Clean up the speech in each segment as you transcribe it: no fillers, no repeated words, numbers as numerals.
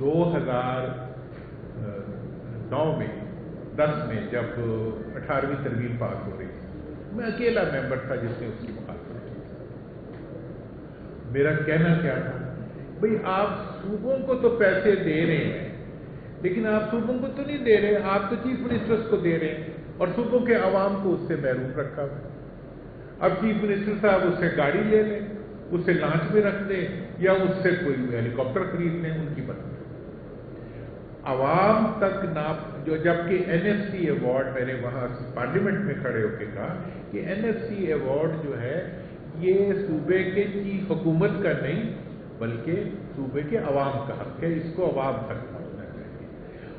2009 में 10 में जब 18वीं तरमीम पास हो रही थी, मैं अकेला मेंबर था जिसने उसकी मुखालफत की। मेरा कहना क्या था, भाई आप सूबों को तो पैसे दे रहे हैं, लेकिन आप सूबों को तो नहीं दे रहे, आप तो चीफ मिनिस्टर्स को दे रहे हैं और सूबों के अवाम को उससे महरूम रखा हुआ है। अब चीफ मिनिस्टर साहब उससे गाड़ी ले लें, उससे लॉन्च में रख दें या उससे कोई हेलीकॉप्टर खरीद लें, उनकी मर्जी। अवाम तक ना जो, जबकि एनएफसी अवार्ड, मैंने वहां पार्लियामेंट में खड़े होकर कहा कि एनएफसी अवार्ड जो है ये सूबे के चीफ हुकूमत का नहीं बल्कि सूबे के अवाम का हक है, इसको अवाम तक पहुंचना चाहिए।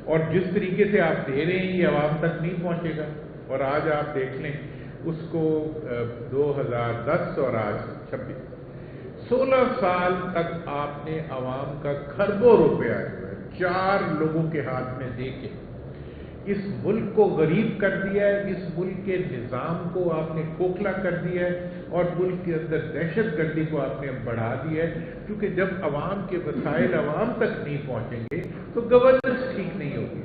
और जिस तरीके से आप दे रहे हैं ये अवाम तक नहीं पहुंचेगा। और आज आप देख लें उसको 2010 और आज 26, 16 साल तक आपने अवाम का खरबों रुपया जो है 4 लोगों के हाथ में दे के इस मुल्क को गरीब कर दिया है, इस मुल्क के निज़ाम को आपने खोखला कर दिया है और मुल्क के अंदर दहशतगर्दी को आपने बढ़ा दिया है। क्योंकि जब अवाम के वसाइल अवाम तक नहीं पहुंचेंगे तो गवर्नेंस ठीक नहीं होगी।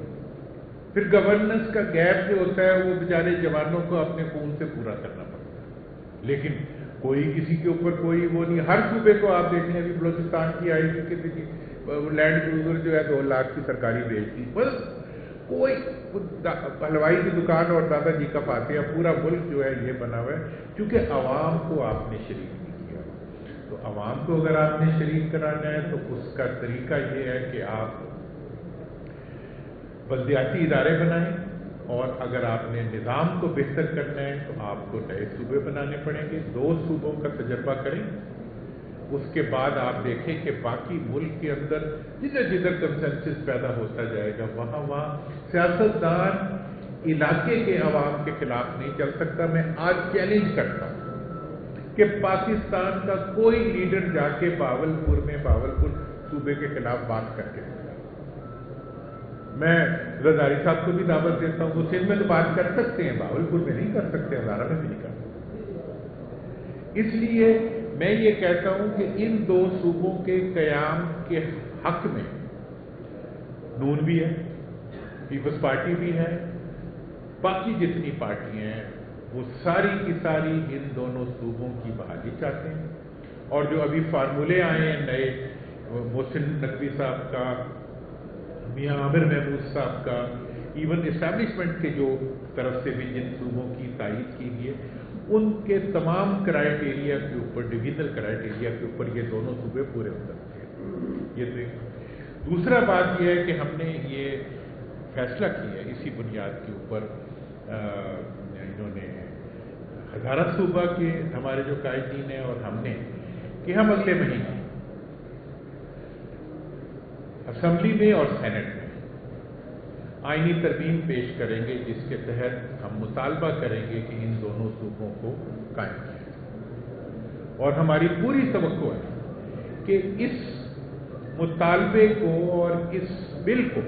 फिर गवर्नेंस का गैप जो होता है वो बेचारे जवानों को अपने खून से पूरा करना पड़ता है, लेकिन कोई किसी के ऊपर कोई वो नहीं। हर सूबे को आप देख लें, अभी बलोचिस्तान की आई थी कि लैंड क्रूजर जो है 2 लाख की सरकारी बेच दी, बस कोई हलवाई की दुकान और दादाजी का फातिहा, पूरा मुल्क जो है ये बना हुआ है क्योंकि अवाम को आपने शरीक नहीं किया। तो अवाम को अगर आपने शरीक कराना है तो उसका तरीका ये है कि आप बल्दियाती इदारे बनाएं, और अगर आपने निज़ाम को बेहतर करना है तो आपको नए सूबे बनाने पड़ेंगे। 2 सूबों का तजर्बा करें, उसके बाद आप देखें कि बाकी मुल्क के अंदर जिधर जिधर कंसेंसस पैदा होता जाएगा वहां सियासतदान इलाके के अवाम के खिलाफ नहीं चल सकता। मैं आज चैलेंज करता हूं कि पाकिस्तान का कोई लीडर जाके बावलपुर सूबे के खिलाफ बात करके, मैं रजारी साहब को भी दावत देता हूं, वो सिंध में तो बात कर सकते हैं, बावलपुर में नहीं कर सकते, हजारा में भी नहीं कर सकते। इसलिए मैं ये कहता हूं कि इन 2 सूबों के कयाम के हक में नून भी है, पीपल्स पार्टी भी है, बाकी जितनी पार्टियां हैं वो सारी की सारी इन दोनों सूबों की बहाली चाहते हैं। और जो अभी फार्मूले आए हैं नए, मोहसिन नकवी साहब का, मियां आमिर महमूद साहब का, इवन एस्टैब्लिशमेंट के जो तरफ से भी जिन सूबों की तायीद की गई है, उनके तमाम क्राइटेरिया के ऊपर, डिविजनल क्राइटेरिया के ऊपर ये दोनों सूबे पूरे हो सकते हैं। ये तो एक। दूसरा बात यह है कि हमने ये फैसला किया इसी बुनियाद के ऊपर, इन्होंने हजारा सूबा के हमारे जो कायदीन हैं और हमने, कि हम अगले महीने असेंबली में और सेनेट में आईनी तरमीम पेश करेंगे जिसके तहत हम मुतालबा करेंगे कि इन दोनों सूबों को कायम किया जाए। और हमारी पूरी तवक्को है कि इस मुतालबे को और इस बिल को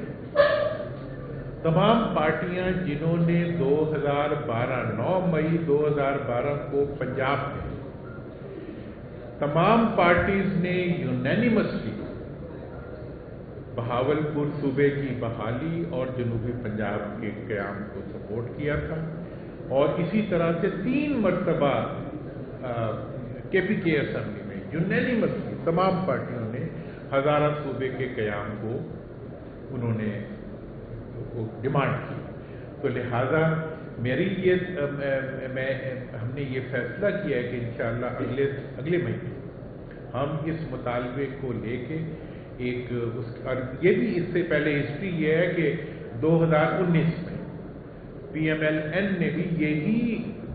तमाम पार्टियां जिन्होंने 9 मई 2012 को पंजाब में तमाम पार्टीज ने यूनैनिमसली बहावलपुर सूबे की बहाली और जनूबी पंजाब के क़याम को सपोर्ट किया था, और इसी तरह से 3 मरतबा केपीके असेंबली में यूनैनिमसली तमाम पार्टियों ने हजारा सूबे के क़याम को उन्होंने डिमांड की। तो लिहाजा मेरी ये हमने ये फैसला किया है कि इंशाअल्लाह अगले महीने हम इस मुतालबे को लेके एक और ये भी इससे पहले हिस्ट्री ये है कि 2019 में PMLN ने भी यही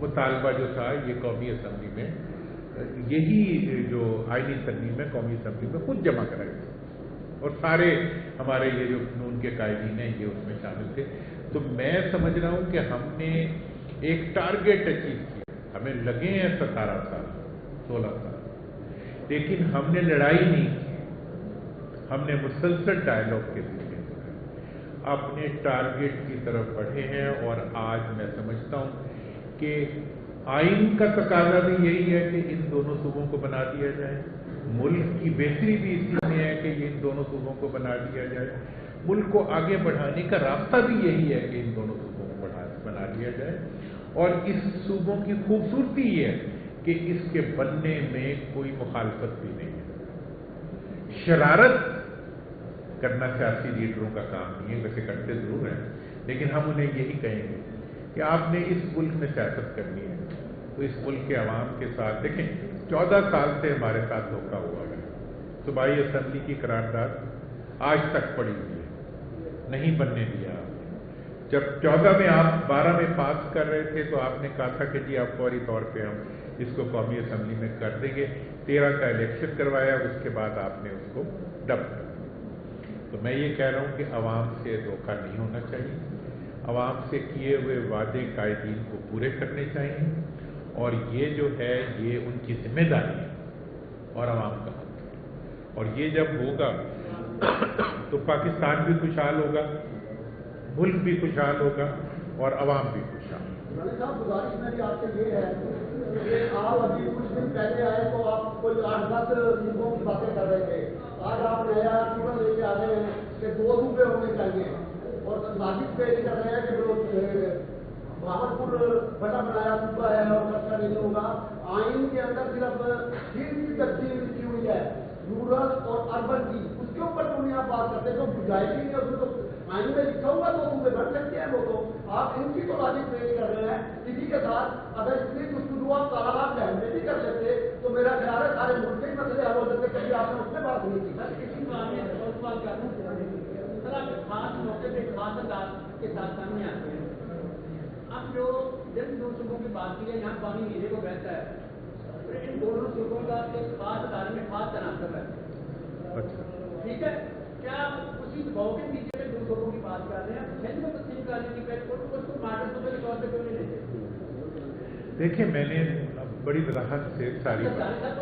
मुतालबा जो था ये कौमी असम्बली में, यही जो आईनी तरमीम है कौमी असम्बली में खुद जमा कराई थी, और सारे हमारे ये जो कानून के कायदीन हैं ये उसमें शामिल थे। तो मैं समझ रहा हूं कि हमने एक टारगेट अचीव किया। हमें लगे हैं 17 साल 16 साल, लेकिन हमने लड़ाई नहीं की, हमने मुसलसल डायलॉग के जरिए अपने टारगेट की तरफ बढ़े हैं। और आज मैं समझता हूं कि आइन का तकाजा भी यही है कि इन दोनों सूबों को बना दिया जाए, मुल्क की बेहतरी भी इसी में है कि ये इन दोनों सूबों को बना दिया जाए। मुल्क को आगे बढ़ाने का रास्ता भी यही है कि इन दोनों सूबों को बना दिया जाए। और इस सूबों की खूबसूरती ये है कि इसके बनने में कोई मुखालफत भी नहीं है। शरारत करना सियासी लीडरों का काम नहीं है, वैसे करते जरूर हैं, लेकिन हम उन्हें यही कहेंगे कि आपने इस मुल्क में सियासत करनी है तो इस मुल्क के अवाम के साथ देखें। 14 साल से हमारे साथ धोखा हुआ है। सूबाई असेंबली की करारदाद आज तक पड़ी हुई है, नहीं बनने दिया। जब 14 में आप 12 में पास कर रहे थे तो आपने कहा था कि जी आप फौरी तौर पे हम इसको कौमी असेंबली में कर देंगे। 13 का इलेक्शन करवाया, उसके बाद आपने उसको डब कर दिया। तो मैं ये कह रहा हूं कि अवाम से धोखा नहीं होना चाहिए। अवाम से किए हुए वादे कायदीन को पूरे करने चाहिए, और ये जो है ये उनकी जिम्मेदारी है और अवाम का हक है। और ये जब होगा तो पाकिस्तान भी खुशहाल होगा, मुल्क भी खुशहाल होगा और अवाम भी खुशहाल। साहब गुजारिश मेरी आपसे ये है कि आप अभी कुछ दिन पहले आए तो आप कोई 8-10 सूबों की बातें कर रहे थे। आज आप नया सूबा लेके आ रहे हैं कि 2 सूबे होने चाहिए, और साजिश पेश कर रहे हैं कि जो भावलपुर बड़ा बनाया सूबा है और खर्चा नहीं होगा। आइन के अंदर सिर्फ 3 की तकसीम लिखी हुई है, रूरल और अर्बन की, उसके ऊपर तो नहीं आप बात करते। तो गुजारिश नहीं है, उसमें तो आइन में लिखा हुआ 2 सूबे बन सकते हैं। वो तो आप इनकी तो लॉजिक पेश कर रहे हैं। इसी के साथ अगर इतनी गुफ्तगू आप तालाब डैम में भी कर लेते तो मेरा ख्याल है सारे मुल्क के मसले हल हो सकते। कभी आपने उससे बात नहीं की। इसी बात का खास मौके पे खास अंदाज के साथ सामने आते हैं। अब जो जिन 2 सूबों की बात की है, यहाँ पानी नीचे को बहता है, इन दोनों सूबों का एक खास अदारे में खास तनासब है। ठीक है, क्या उसी दबाव के पीछे 2 सूबों की बात कर रहे हैं? सिंध में तकसीम करने की पहले उसको मॉडल सूबे के तौर पर क्यों नहीं लेते? देखिए, मैंने बड़ी वजाहत से सारी तो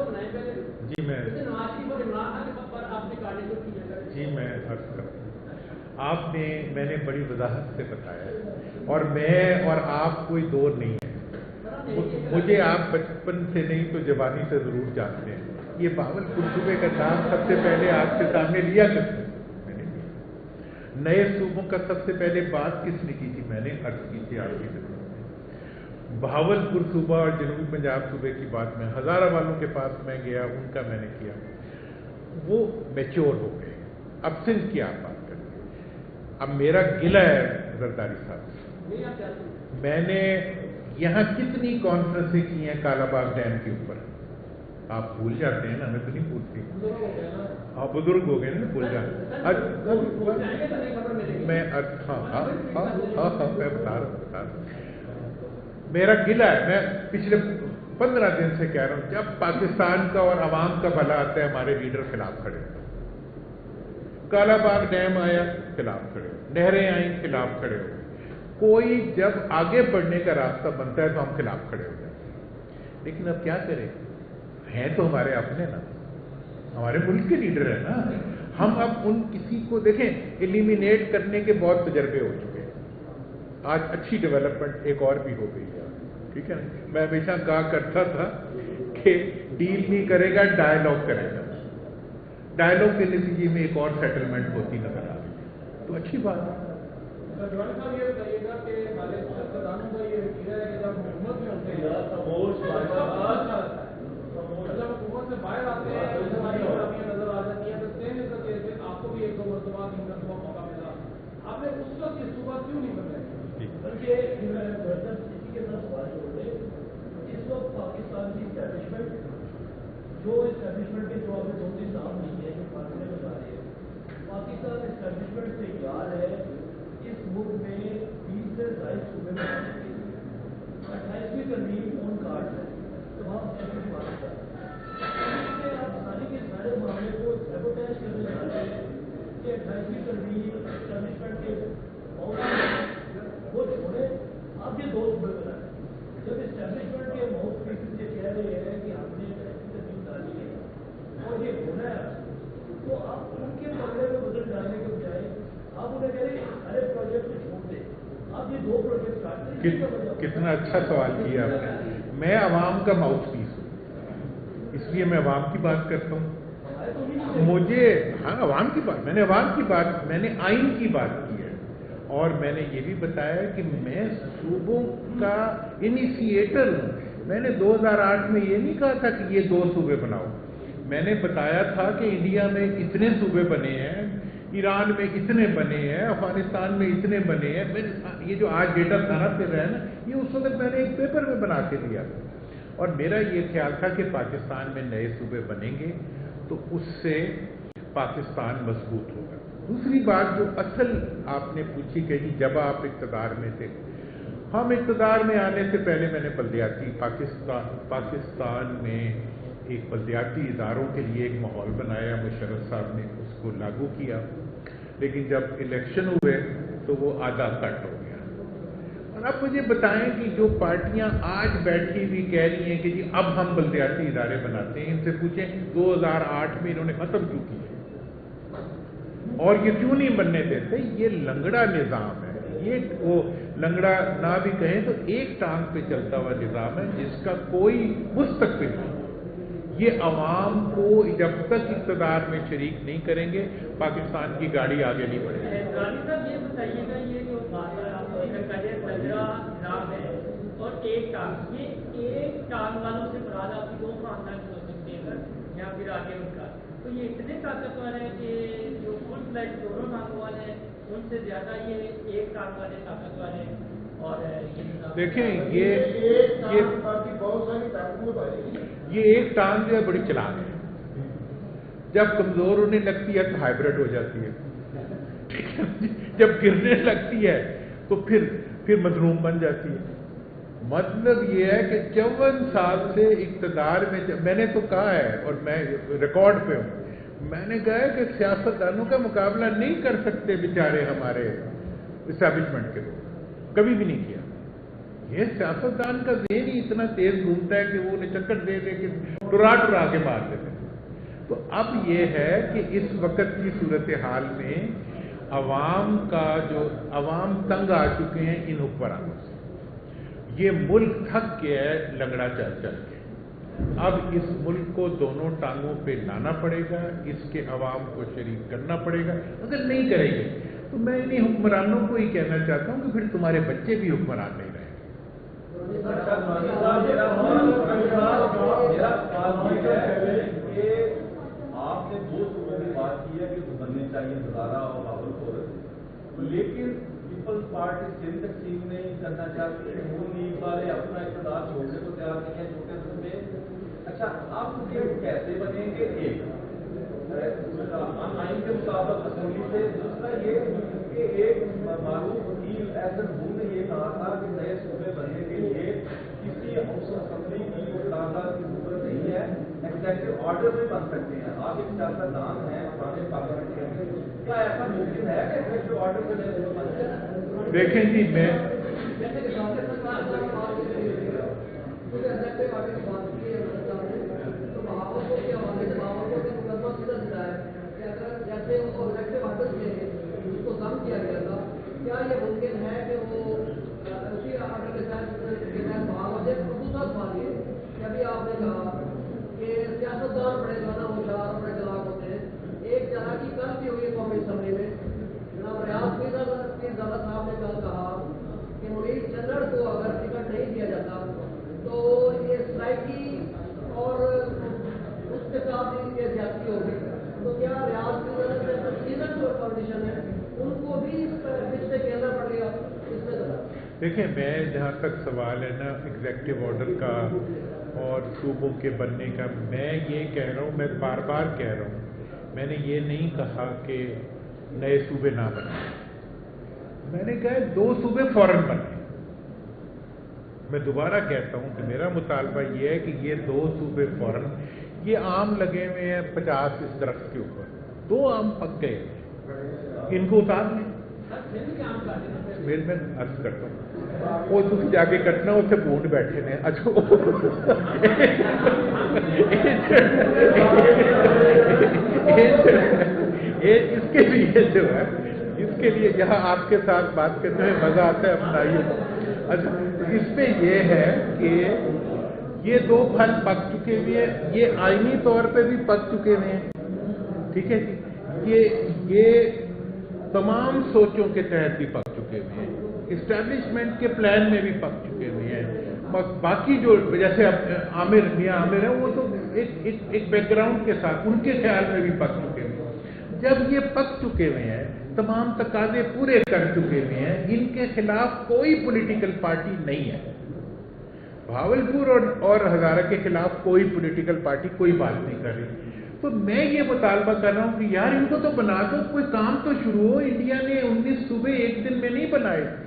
बनाए पहले जी मैं नवाज शरीफ और इमरान खान पर आपने काटे तो की है जी मैं अर्ज करता हूँ। मैंने बड़ी वजाहत से बताया, और मैं और आप कोई दौर नहीं है। मुझे आप बचपन से नहीं तो जवानी से जरूर जानते हैं। ये भावलपुर सूबे का नाम सबसे पहले आपके सामने लिया मैंने लिया। नए सूबों का सबसे पहले बात किसने की थी? मैंने अर्ज की थी आपकी खिदमत में। भावलपुर सूबा और जनूबी पंजाब सूबे की बात में हजारा वालों के पास मैं गया, उनका मैंने किया। वो मैच्योर हो गए। अब सिंध की आप बात करें। अब मेरा गिला है जरदारी साहब, मैंने यहां कितनी कॉन्फ्रेंसें की हैं कालाबाग डैम के ऊपर। आप भूल जाते हैं ना, मैं तो नहीं भूलती। हाँ, बुजुर्ग हो गए ना, भूल जाते। मैं मैं बता रहा हूँ। मेरा गिला है, मैं पिछले 15 दिन से कह रहा हूं, जब पाकिस्तान का और अवाम का भला आता है हमारे लीडर खिलाफ खड़े होते हैं। कालाबाग डैम आया, खिलाफ खड़े हो, नहरें आई, खिलाफ खड़े हो। कोई जब आगे बढ़ने का रास्ता बनता है तो हम खिलाफ खड़े हो जाते हैं। लेकिन अब क्या करें, हैं तो हमारे अपने ना, हमारे मुल्क के लीडर है ना। हम अब उन किसी को देखें, एलिमिनेट करने के बहुत तजर्बे हो चुके हैं। आज अच्छी डेवलपमेंट एक और भी हो गई है, ठीक है ना। मैं हमेशा कहा करता था कि डील नहीं करेगा, डायलॉग करेगा। डायलॉग के नतीजे में एक और सेटलमेंट होती नजर आ रही, तो अच्छी बात है। साहब ये बताइएगा कि हमारे प्रधानों का ये है कि जब हुकूमत में होते हैं, जब हुकूमत से बाहर आते हैं, नजर आ जाती है, तो सेम आपको भी 1-2 मरतबा 3 मरतबा मौका मिला, आपने उस वक्त ये सूबा क्यों नहीं बनाया? बल्कि इसी के साथ सवाल जोड़ रहे, इस वक्त पाकिस्तान की स्टैब्लिशमेंट जो इस्टेब्लिशमेंट के जो आपने 2-3 नाम नहीं है जो फासले बता रहे हैं, पाकिस्तान इस्टेब्लिशमेंट से तैयार है इस मुल्क में 20 से ज्यादा सूबे में 28वीं तरमीम ऑन कार्ड है। तो हम ऐसी बात कर रहे हैं, आप सारे के सारे मामले को सैबोटेज करने जा रहे हैं कि 28वीं तरमीम इस्टेब्लिशमेंट के वो छोड़े, आप ये 2 सूबे बनाए। जब इस्टेब्लिशमेंट के माउथ पीसेस ये कह रहे हैं कि हमने और ये होना है, तो आप उनके पगड़े में बदल डालने के बजाय आप उन्हें कह रहे हैं अरे प्रोजेक्ट छोड़ दे, आप ये 2 प्रोजेक्ट स्टार्ट करें। कितना अच्छा सवाल किया आपने। मैं अवाम का माउथ पीस हूँ, इसलिए मैं अवाम की बात करता हूँ। मुझे हाँ अवाम की बात, मैंने अवाम की बात, मैंने आइन की बात की है, और मैंने ये भी बताया कि मैं सूबों का इनिशिएटर हूँ। मैंने 2008 में ये नहीं कहा था कि ये 2 सूबे बनाओ, मैंने बताया था कि इंडिया में इतने सूबे बने हैं, ईरान में इतने बने हैं, अफगानिस्तान में इतने बने हैं। मैंने ये जो आज डेटा थाना फिर रहा है ना, ये उस वक्त मैंने एक पेपर में बना के दिया था, और मेरा ये ख्याल था कि पाकिस्तान में नए सूबे बनेंगे तो उससे पाकिस्तान मजबूत होगा। दूसरी बात जो असल आपने पूछी कि जी जब आप इक़्तिदार में थे, हम इक़्तिदार में आने से पहले मैंने बल्दियाती पाकिस्तान में एक बल्दियाती इदारों के लिए एक माहौल बनाया, मुशर्रफ साहब ने उसको लागू किया, लेकिन जब इलेक्शन हुए तो वो आधा कट हो गया। और अब मुझे बताएं कि जो पार्टियां आज बैठी हुई कह रही हैं कि जी अब हम बल्दियाती इदारे बनाते हैं, इनसे पूछें 2008 में इन्होंने खत्म क्यों किए और ये क्यों नहीं बनने देते? ये लंगड़ा निज़ाम है, ये वो लंगड़ा ना भी कहें तो एक टांग पे चलता हुआ निज़ाम है जिसका कोई मुस्तक़बिल नहीं। ये अवाम को जब तक इक़्तिदार में शरीक नहीं करेंगे पाकिस्तान की गाड़ी आगे नहीं बढ़ेगी। रानी साहब ये बताइएगा, ये जो बात है आपने कहे लंगड़ा निज़ाम है और एक टांग, ये एक टांग वालों से मुराद आपकी 2 खानदान हो सकते हैं या फिर आगे उनका, तो ये इतने ताकतवर है कि जो फुल फ्लैट दोनों टांग वाले हैं उनसे ज्यादा ये एक टांग वाले ताकतवर है। और देखें ये एक टांग जो है बड़ी चालाक है, जब कमजोर होने लगती है तो हाइब्रिड हो जाती है, ठीक है, जब गिरने लगती है तो फिर मजलूम बन जाती है। मतलब ये है कि 54 साल से इक़्तिदार में, मैंने तो कहा है और मैं रिकॉर्ड पे हूं, मैंने कहा है कि सियासतदानों का मुकाबला नहीं कर सकते बेचारे हमारे इस्टेब्लिशमेंट के लोग, कभी भी नहीं किया। ये सियासतदान का ज़हन ही इतना तेज घूमता है कि वो निचक्कर दे दे के टुरा के मार देते हैं। तो अब ये है कि इस वक्त की सूरत हाल में अवाम तंग आ चुके हैं इन हुक्मरानों से, ये मुल्क थक गया है लंगड़ा चल चल के। अब इस मुल्क को दोनों टांगों पे लाना पड़ेगा, इसके अवाम को शरीक करना पड़ेगा। अगर नहीं करेंगे तो मैं इन्हीं हुक्मरानों को ही कहना चाहता हूं कि फिर तुम्हारे बच्चे भी हुक्मरान नहीं रहेंगे। मेरा सवाल ये है कि आपने 2 सूबों की बात की है कि बनने चाहिए हजारा और भावलपुर, लेकिन पीपल्स पार्टी सिंध तकसीम नहीं करना चाहती, नून लीग वाले अपना इक़्तिदार छोड़ने को तैयार नहीं है छोटे सूबे। अच्छा, अब ये कैसे बनेंगे? एक आइन के मुताबिक असम्बली से, दूसरा ये कि एक मारूफ वकील एहसन हूं ने ये कहा था कि नए सूबे बनने के लिए किसी हाउस असम्बली की तादाद की जरूरत नहीं है, एग्जीक्यूटिव ऑर्डर में बन सकते हैं। आप एक सियासतदान हैं, पुराने पार्लियामेंट के, क्या ऐसा मुमकिन है कि एग्जीक्यूटिव ऑर्डर से नए सूबे बन जाए? देखें जी, मैं जैसे उनको इलेक्टिव ऑर्डर के उसको कम किया गया था, क्या ये मुमकिन है कि वो उसी ऑर्डर के तहत बहाल हो जाए? दूसरा सवाल ये कि अभी आपने कहा कि सियासतदान बड़े ज़्यादा होशियार बड़े चालाक होते हैं। एक चालाकी कल भी हुई कौमी असम्बली में, जनाब रियाज पीरज़ादा साहब ने कल कहा कि मुनीर चन्नड़ को अगर टिकट नहीं दिया जाता तो ये स्ट्राइकी और उसके साथ ये ज्यादती होगी। तो क्या रियाज पीरज़ादा से सीजन जो कंडीशन है उनको भी इस से कहना पड़ेगा? देखिए, मैं जहाँ तक सवाल है ना एग्जीक्यूटिव ऑर्डर का और सूबों के बनने का, मैं ये कह रहा हूँ, मैं बार बार कह रहा हूँ, मैंने ये नहीं कहा कि नए सूबे ना बने, मैंने कहा 2 सूबे फौरन बने। मैं दोबारा कहता हूँ कि मेरा मुतालबा ये है कि ये 2 सूबे फौरन, ये आम लगे हुए हैं 50 इस दरख्त के ऊपर, 2 आम पक गए, इनको उतार लें। मैं अर्ज करता हूँ वो तुम जाके कटना उत्थे बूंद बैठे ने। अच्छा इसके लिए जो है, इसके लिए यहाँ आपके साथ बात करने में मजा आता है, अपनाइए। अच्छा, इसमें यह है कि ये 2 फल पक चुके हुए हैं, ये आईनी तौर पे भी पक चुके हैं, ٹھیک ہے جی، یہ تمام سوچوں کے تحت بھی پک چکے ہوئے ہیں، اسٹیبلشمنٹ کے پلان میں بھی پک چکے ہوئے ہیں. باقی جو جیسے عامر میاں عامر ہیں وہ تو ایک بیک گراؤنڈ کے ساتھ ان کے خیال میں بھی پک چکے ہوئے ہیں. جب یہ پک چکے ہوئے ہیں، تمام تقاضے پورے کر چکے ہوئے ہیں، ان کے خلاف کوئی پولیٹیکل پارٹی نہیں ہے. بھاولپور اور ہزارہ کے خلاف کوئی پولیٹیکل پارٹی کوئی بات نہیں کر رہی. تو میں یہ مطالبہ کر رہا ہوں کہ یار ان کو تو بنا دو، کوئی کام تو شروع ہو. انڈیا نے 19 صوبے ایک دن میں نہیں بنائے تھے،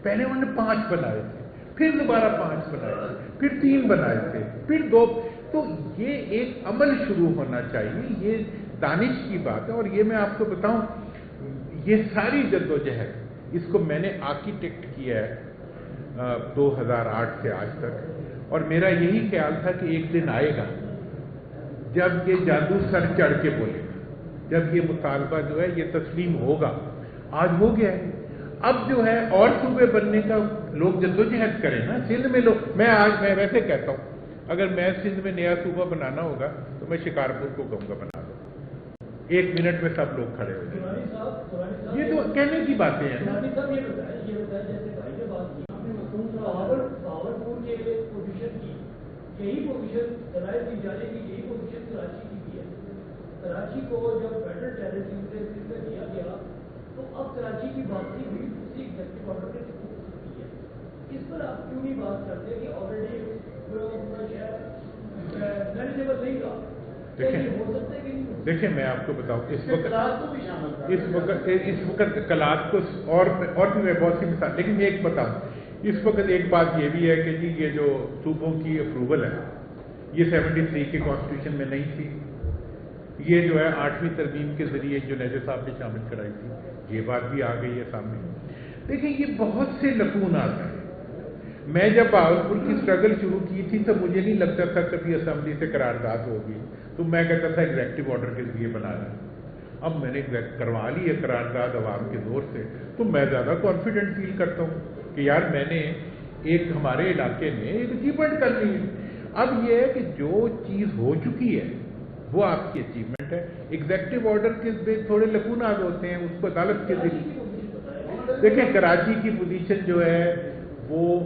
پہلے انہوں نے 5 بنائے تھے، پھر دوبارہ 5 بنائے تھے، پھر 3 بنائے تھے، پھر 2. تو یہ ایک عمل شروع ہونا چاہیے. یہ دانش کی بات ہے. اور یہ میں آپ کو بتاؤں، یہ ساری جدوجہد اس کو میں نے آرکیٹیکٹ کیا ہے 2008 سے آج تک، اور میرا یہی خیال تھا کہ ایک دن آئے گا جب یہ جادو سر چڑھ کے بولے گا، جب یہ مطالبہ جو ہے یہ تسلیم ہوگا. آج ہو گیا ہے. اب جو ہے اور صوبے بننے کا لوگ جدوجہد کریں نا. سندھ میں لوگ، میں ویسے کہتا ہوں اگر میں سندھ میں نیا صوبہ بنانا ہوگا تو میں شکارپور کو کہوں گا بنا دو، 1 منٹ میں سب لوگ کھڑے ہو جائیں. یہ تو کہنے کی باتیں ہیں. یہی پوزیشن ذرائع کی جانے کی، یہی پوزیشن کراچی کی بھی ہے. کراچی کو جب فیڈرل ٹیریٹری سے دیا گیا تو اب کراچی کی واپسی بھی اسی ایگزیکٹو آرڈر کے تھرو ہو سکتی ہے. اس پر آپ کیوں نہیں بات کرتے کہ آلریڈی جو پورا شہر مینیجیبل نہیں تھا؟ دیکھیں میں آپ کو بتاؤں، اس وقت کلات کو اور بھی میں بہت سی مثال، لیکن میں ایک بتاؤں، اس وقت ایک بات یہ بھی ہے کہ جی یہ جو صوبوں کی اپروول ہے یہ 73 کے کانسٹیٹیوشن میں نہیں تھی. یہ جو ہے 8ویں ترمیم کے ذریعے جو نیجر صاحب نے شامل کرائی تھی، یہ بات بھی آ گئی ہے سامنے. دیکھیں یہ بہت سے لکون آتے ہیں. میں جب بہاولپور کی اسٹرگل شروع کی تھی تو مجھے نہیں لگتا تھا کبھی اسمبلی سے قرارداد ہوگی، تو میں کہتا تھا ایگزیکٹو آرڈر کے ذریعے بنا لیں. اب میں نے کروا لی ہے قرارداد عوام کے زور سے، تو میں زیادہ کانفیڈنٹ فیل کرتا ہوں کہ یار میں نے ایک ہمارے علاقے میں ایک اچیومنٹ کر لی ہے. اب یہ ہے کہ جو چیز ہو چکی ہے وہ آپ کی اچیومنٹ ہے. ایگزیکٹو آرڈر کے تھوڑے لکونات ہوتے ہیں، اس کو عدالت کے ذریعے. دیکھیں کراچی کی پوزیشن جو ہے وہ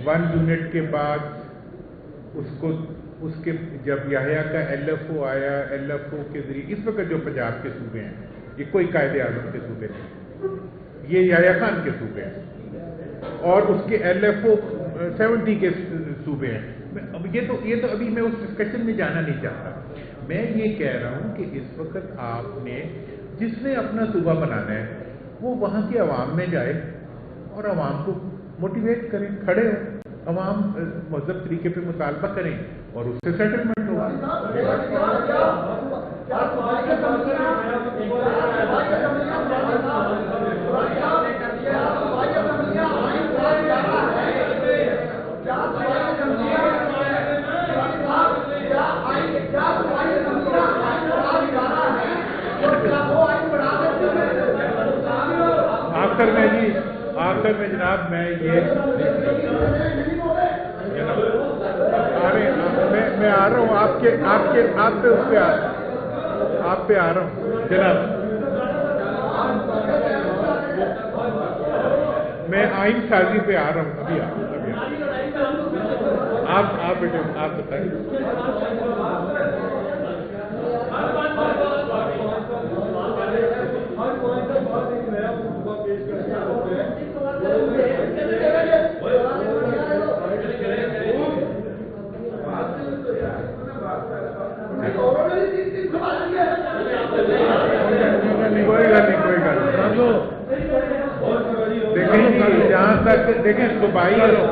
1 یونٹ کے بعد اس کے جب یحییٰ کا LFO آیا، LFO کے ذریعے اس وقت جو پنجاب کے صوبے ہیں یہ کوئی قائد اعظم کے صوبے نہیں، یہ یحییٰ خان کے صوبے ہیں، اور اس کے LFO 70 کے صوبے ہیں. یہ تو ابھی میں اس ڈسکشن میں جانا نہیں چاہتا. میں یہ کہہ رہا ہوں کہ اس وقت آپ نے جس نے اپنا صوبہ بنانا ہے وہ وہاں کے عوام میں جائے اور عوام کو موٹیویٹ کریں، کھڑے ہوں، عوام مہذب طریقے پہ مطالبہ کریں اور اس سے سیٹلمنٹ ہوگا. آخر میں جناب میں یہ میں آ رہا ہوں آپ پہ آ رہا ہوں جناب. میں آئین سازی پہ آ رہا ہوں ابھی آپ بیٹے آپ بتائیں.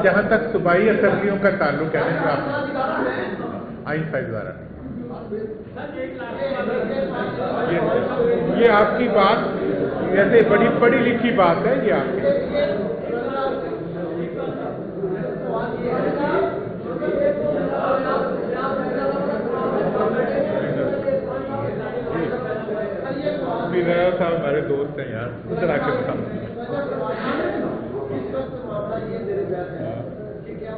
جہاں تک صوبائی اسمبلیوں کا تعلق ہے آئین سازدارہ یہ آپ کی بات ویسے بڑی پڑھی لکھی بات ہے. یہ آپ کی صاحب ہمارے دوست ہیں یار، ادھر آ کے بتاؤں.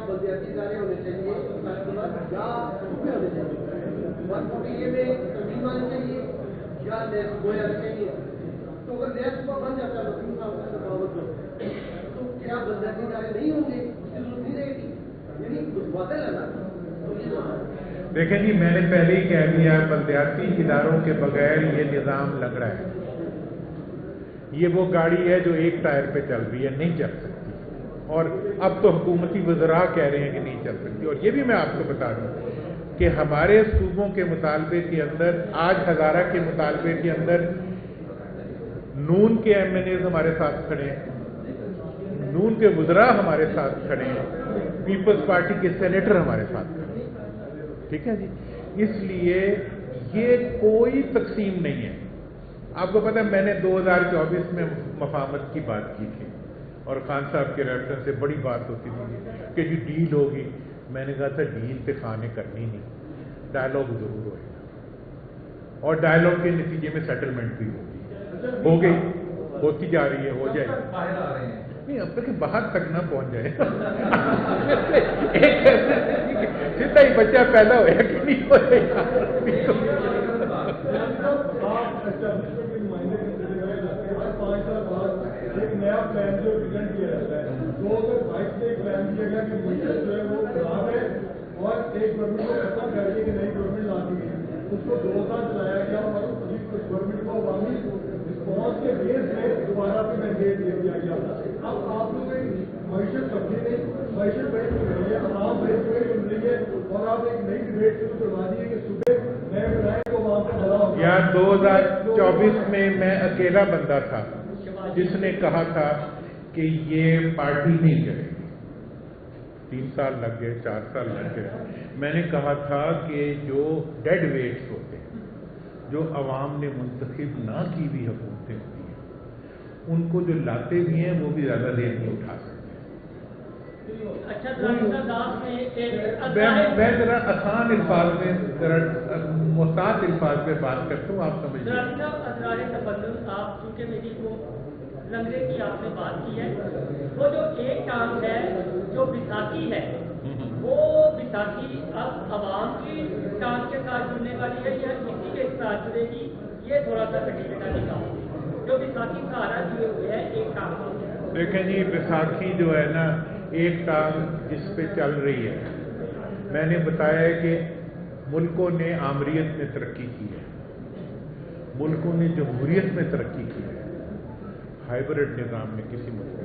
بلدیاتی ادارے ہونے چاہیے، 140 में तंजीम आनी चाहिए या नया सूबा आना चाहिए? तो अगर नया सूबा बन जाता है वकील साहब का बगावत तो क्या बलदियाती इदारे नहीं होंगे, उसकी जरूरत नहीं रहेगी? यानी वादल है ना। देखें जी, मैंने पहले ही कह दिया, बलदियाती इदारों के बगैर ये निज़ाम लंगड़ा है। ये वो गाड़ी है जो एक टायर पे चल रही है, नहीं चल सकती। और अब तो हुकूमती वज़रा कह रहे हैं कि नहीं चल सकती। और ये भी मैं आपको बता दूं कि हमारे सूबों के मुतालबे के अंदर, आज हज़ारा के मुतालबे के अंदर नून के MNAs हमारे साथ खड़े हैं, नून के वज़रा हमारे साथ खड़े हैं, पीपल्स पार्टी के सेनेटर हमारे साथ खड़े हैं। ठीक है जी। इसलिए ये कोई तकसीम नहीं है। आपको पता है, मैंने 2024 में मफाहमत की बात की थी और खान साहब के रेफरेंस से बड़ी बात होती थी कि जी डील होगी। मैंने कहा था डील पे खाने करनी नहीं, डायलॉग जरूर होएगा और डायलॉग के नतीजे में सेटलमेंट भी होगी। हो गई, होती जा रही है, हो जाएगी। नहीं, अब तक बाहर तक ना पहुंच जाए। सीधा ही बच्चा पैदा होया कि नहीं होया। एक नया प्लान जो प्रेजेंट किया जाता है, 2022 में एक प्लान किया गया कि मीटर जो है वो खराब है और एक गवर्नमेंट को खत्म करके कि नई गवर्नमेंट लानी है। उसको 2 साल चलाया गया और उस गवर्नमेंट को अवामी रिस्पॉन्स के बेस में दोबारा पे मैंडेट दे दिया गया। अब आप लोग मैशत समझे नहीं, मैशत बड़ी सुन रही है, आवाम बड़ी सुन रही है और आप एक नई डिबेट शुरू करवा दी है कि सुबह नए बनाए तो वहां पर भला हो। यार 2024 में मैं अकेला बंदा था जिसने कहा था कि ये पार्टी नहीं करेगी। 3 साल लग गए, 4 साल लग गए। मैंने कहा था कि जो डेड वेट्स होते हैं, जो अवाम ने मुंतखब ना की हुई हुकूमतें होती हैं, उनको जो लाते भी हैं वो भी ज़्यादा देर नहीं उठा सकते। मैं जरा आसान अल्फाज में, जरा मुस्ताद अल्फाज में बात करता हूँ, आप समझ आप चूंकि मेरी वो लंगड़े की आपने बात की है, वो जो एक टांग है जो बैसाखी है, वो बैसाखी अब अवाम की टांग के साथ जुड़ने वाली है या किसी के साथ जुड़ेगी, ये थोड़ा सा कठिन निकाल। जो बैसाखी सहारा दिए हुए है एक टांग। देखें जी, बैसाखी जो है ना, एक टांग जिस पे चल रही है, मैंने बताया कि मुल्कों ने आमरीत में तरक्की की है, मुल्कों ने जमहूरियत में तरक्की की है, हाइब्रिड निज़ाम में किसी मुल्क